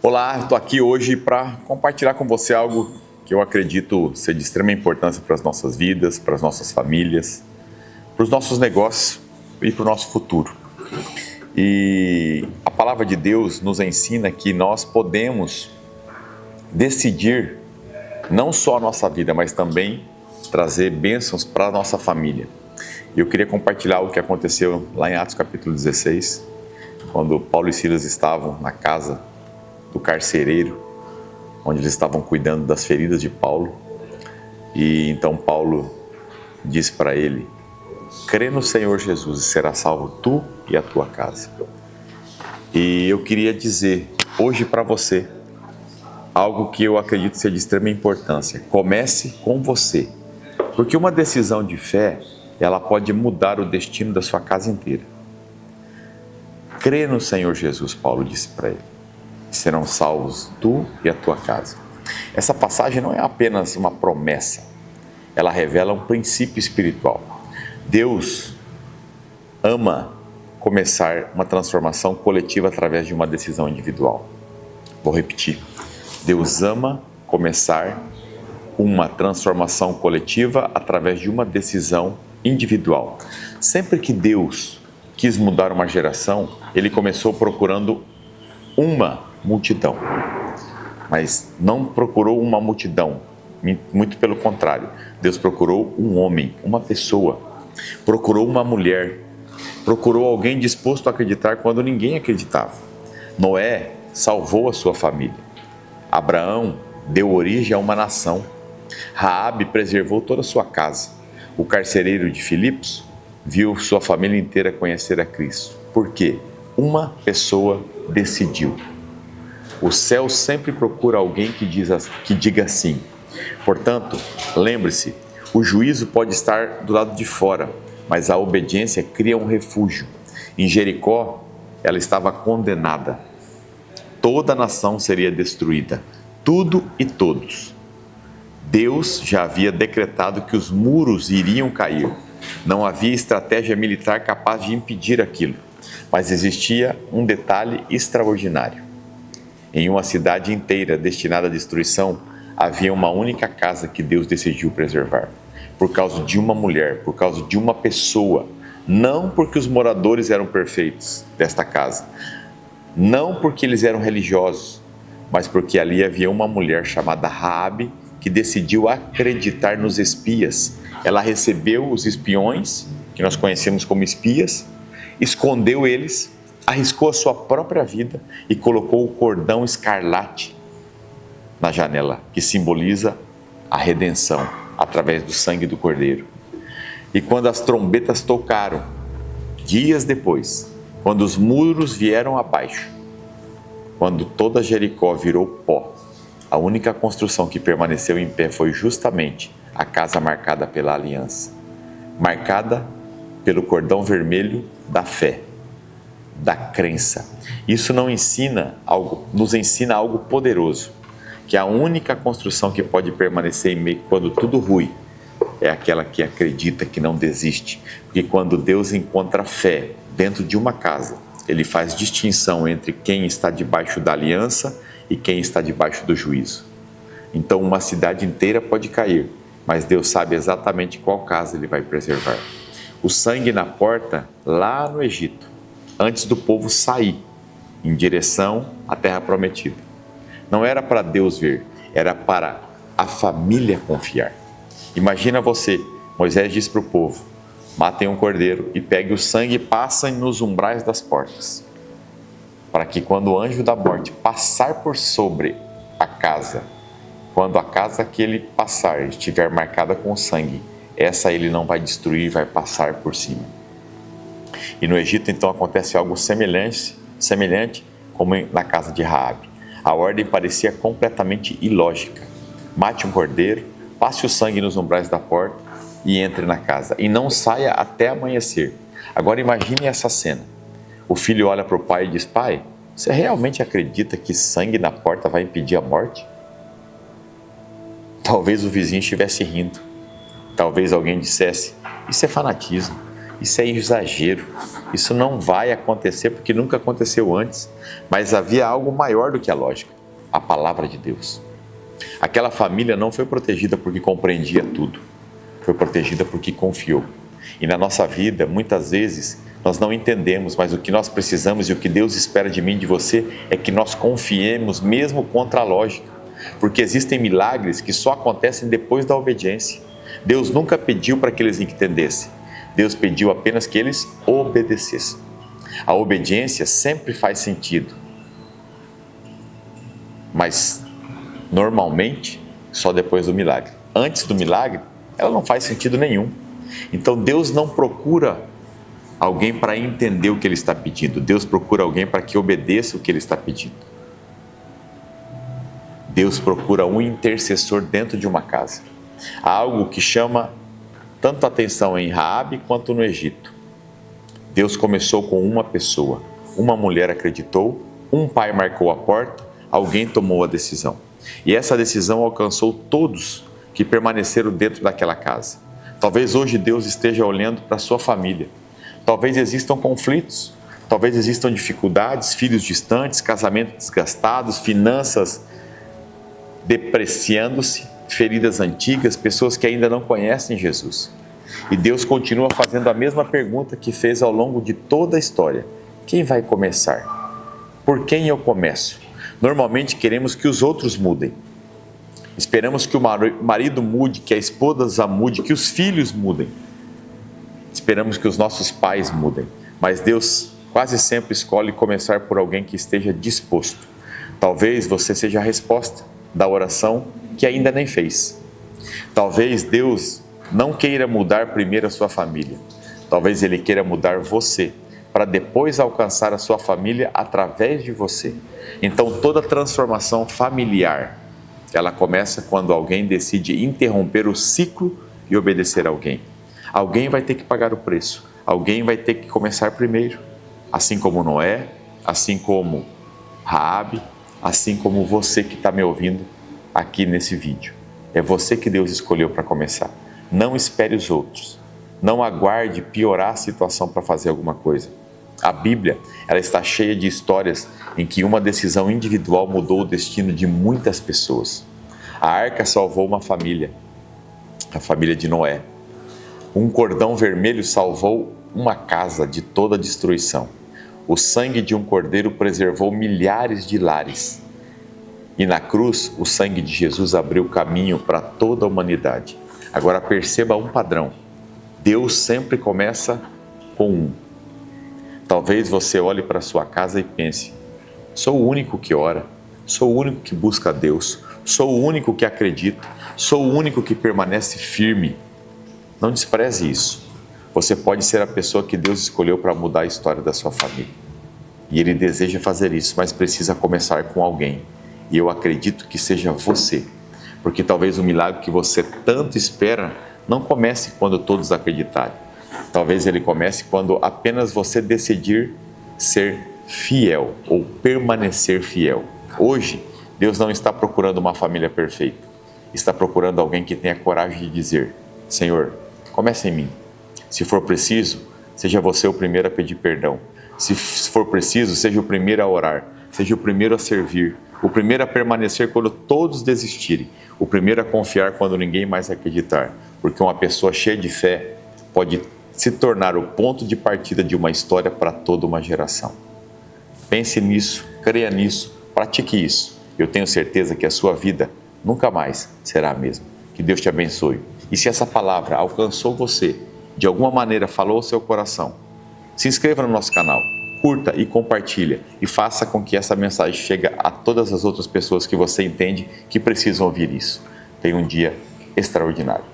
Olá, estou aqui hoje para compartilhar com você algo que eu acredito ser de extrema importância para as nossas vidas, para as nossas famílias, para os nossos negócios e para o nosso futuro. E a palavra de Deus nos ensina que nós podemos decidir não só a nossa vida, mas também trazer bênçãos para a nossa família. E eu queria compartilhar o que aconteceu lá em Atos capítulo 16, quando Paulo e Silas estavam na casa do carcereiro, onde eles estavam cuidando das feridas de Paulo. E então Paulo disse para ele: crê no Senhor Jesus e será salvo tu e a tua casa. E eu queria dizer hoje para você algo que eu acredito ser de extrema importância. Comece com você, porque uma decisão de fé, ela pode mudar o destino da sua casa inteira. Crê no Senhor Jesus, Paulo disse para ele, serão salvos tu e a tua casa. Essa passagem não é apenas uma promessa, ela revela um princípio espiritual. Deus ama começar uma transformação coletiva através de uma decisão individual. Vou repetir. Deus ama começar uma transformação coletiva através de uma decisão individual. Sempre que Deus quis mudar uma geração, ele começou procurando uma multidão, mas não procurou uma multidão, muito pelo contrário. Deus procurou um homem, uma pessoa, procurou uma mulher, procurou alguém disposto a acreditar quando ninguém acreditava. Noé salvou a sua família. Abraão deu origem a uma nação. Raabe preservou toda a sua casa. O carcereiro de Filipos viu sua família inteira conhecer a Cristo. Por quê? Uma pessoa decidiu. O céu sempre procura alguém que diga sim. Portanto, lembre-se, o juízo pode estar do lado de fora, mas a obediência cria um refúgio. Em Jericó, ela estava condenada. Toda a nação seria destruída, tudo e todos. Deus já havia decretado que os muros iriam cair. Não havia estratégia militar capaz de impedir aquilo, mas existia um detalhe extraordinário. Em uma cidade inteira destinada à destruição, havia uma única casa que Deus decidiu preservar. Por causa de uma mulher, por causa de uma pessoa. Não porque os moradores eram perfeitos desta casa. Não porque eles eram religiosos, mas porque ali havia uma mulher chamada Raabe que decidiu acreditar nos espias. Ela recebeu os espiões, que nós conhecemos como espias, escondeu eles, arriscou a sua própria vida e colocou o cordão escarlate na janela, que simboliza a redenção através do sangue do Cordeiro. E quando as trombetas tocaram, dias depois, quando os muros vieram abaixo, quando toda Jericó virou pó, a única construção que permaneceu em pé foi justamente a casa marcada pela aliança, marcada pelo cordão vermelho da fé, da crença. Isso nos ensina algo poderoso, que a única construção que pode permanecer em meio quando tudo rui é aquela que acredita, que não desiste. Porque quando Deus encontra fé dentro de uma casa, ele faz distinção entre quem está debaixo da aliança e quem está debaixo do juízo. Então uma cidade inteira pode cair, mas Deus sabe exatamente qual casa ele vai preservar. O sangue na porta lá no Egito, antes do povo sair em direção à terra prometida. Não era para Deus ver, era para a família confiar. Imagina você, Moisés disse para o povo: matem um cordeiro e pegue o sangue e passem nos umbrais das portas, para que quando o anjo da morte passar por sobre a casa, quando a casa que ele passar estiver marcada com sangue, essa ele não vai destruir, vai passar por cima. E no Egito então acontece algo semelhante como na casa de Raabe. A ordem parecia completamente ilógica. Mate um cordeiro, passe o sangue nos umbrais da porta e entre na casa. E não saia até amanhecer. Agora imagine essa cena. O filho olha para o pai e diz: pai, você realmente acredita que sangue na porta vai impedir a morte? Talvez o vizinho estivesse rindo. Talvez alguém dissesse: isso é fanatismo. Isso é exagero. Isso não vai acontecer porque nunca aconteceu antes. Mas havia algo maior do que a lógica, a palavra de Deus. Aquela família não foi protegida porque compreendia tudo. Foi protegida porque confiou. E na nossa vida, muitas vezes, nós não entendemos, mas o que nós precisamos e o que Deus espera de mim e de você é que nós confiemos mesmo contra a lógica. Porque existem milagres que só acontecem depois da obediência. Deus nunca pediu para que eles entendessem. Deus pediu apenas que eles obedecessem. A obediência sempre faz sentido. Mas, normalmente, só depois do milagre. Antes do milagre, ela não faz sentido nenhum. Então, Deus não procura alguém para entender o que Ele está pedindo. Deus procura alguém para que obedeça o que Ele está pedindo. Deus procura um intercessor dentro de uma casa. Há algo que chama tanto atenção em Raabe quanto no Egito. Deus começou com uma pessoa. Uma mulher acreditou, um pai marcou a porta, alguém tomou a decisão. E essa decisão alcançou todos que permaneceram dentro daquela casa. Talvez hoje Deus esteja olhando para a sua família. Talvez existam conflitos, talvez existam dificuldades, filhos distantes, casamentos desgastados, finanças depreciando-se, feridas antigas, pessoas que ainda não conhecem Jesus. E Deus continua fazendo a mesma pergunta que fez ao longo de toda a história. Quem vai começar? Por quem eu começo? Normalmente queremos que os outros mudem. Esperamos que o marido mude, que a esposa mude, que os filhos mudem. Esperamos que os nossos pais mudem. Mas Deus quase sempre escolhe começar por alguém que esteja disposto. Talvez você seja a resposta da oração que ainda nem fez. Talvez Deus não queira mudar primeiro a sua família. Talvez Ele queira mudar você, para depois alcançar a sua família através de você. Então toda transformação familiar, ela começa quando alguém decide interromper o ciclo e obedecer a alguém. Alguém vai ter que pagar o preço. Alguém vai ter que começar primeiro. Assim como Noé, assim como Raabe, assim como você que está me ouvindo aqui nesse vídeo. É você que Deus escolheu para começar. Não espere os outros. Não aguarde piorar a situação para fazer alguma coisa. A Bíblia, ela está cheia de histórias em que uma decisão individual mudou o destino de muitas pessoas. A arca salvou uma família, a família de Noé. Um cordão vermelho salvou uma casa de toda destruição. O sangue de um cordeiro preservou milhares de lares. E na cruz, o sangue de Jesus abriu caminho para toda a humanidade. Agora perceba um padrão. Deus sempre começa com um. Talvez você olhe para sua casa e pense: sou o único que ora, sou o único que busca a Deus, sou o único que acredita, sou o único que permanece firme. Não despreze isso. Você pode ser a pessoa que Deus escolheu para mudar a história da sua família. E Ele deseja fazer isso, mas precisa começar com alguém. E eu acredito que seja você. Porque talvez o milagre que você tanto espera não comece quando todos acreditarem. Talvez ele comece quando apenas você decidir ser fiel ou permanecer fiel. Hoje, Deus não está procurando uma família perfeita. Está procurando alguém que tenha coragem de dizer: Senhor, comece em mim. Se for preciso, seja você o primeiro a pedir perdão. Se for preciso, seja o primeiro a orar. Seja o primeiro a servir. O primeiro a permanecer quando todos desistirem. O primeiro a confiar quando ninguém mais acreditar. Porque uma pessoa cheia de fé pode se tornar o ponto de partida de uma história para toda uma geração. Pense nisso, creia nisso, pratique isso. Eu tenho certeza que a sua vida nunca mais será a mesma. Que Deus te abençoe. E se essa palavra alcançou você, de alguma maneira falou ao seu coração, se inscreva no nosso canal, curta e compartilha e faça com que essa mensagem chegue a todas as outras pessoas que você entende que precisam ouvir isso. Tenha um dia extraordinário.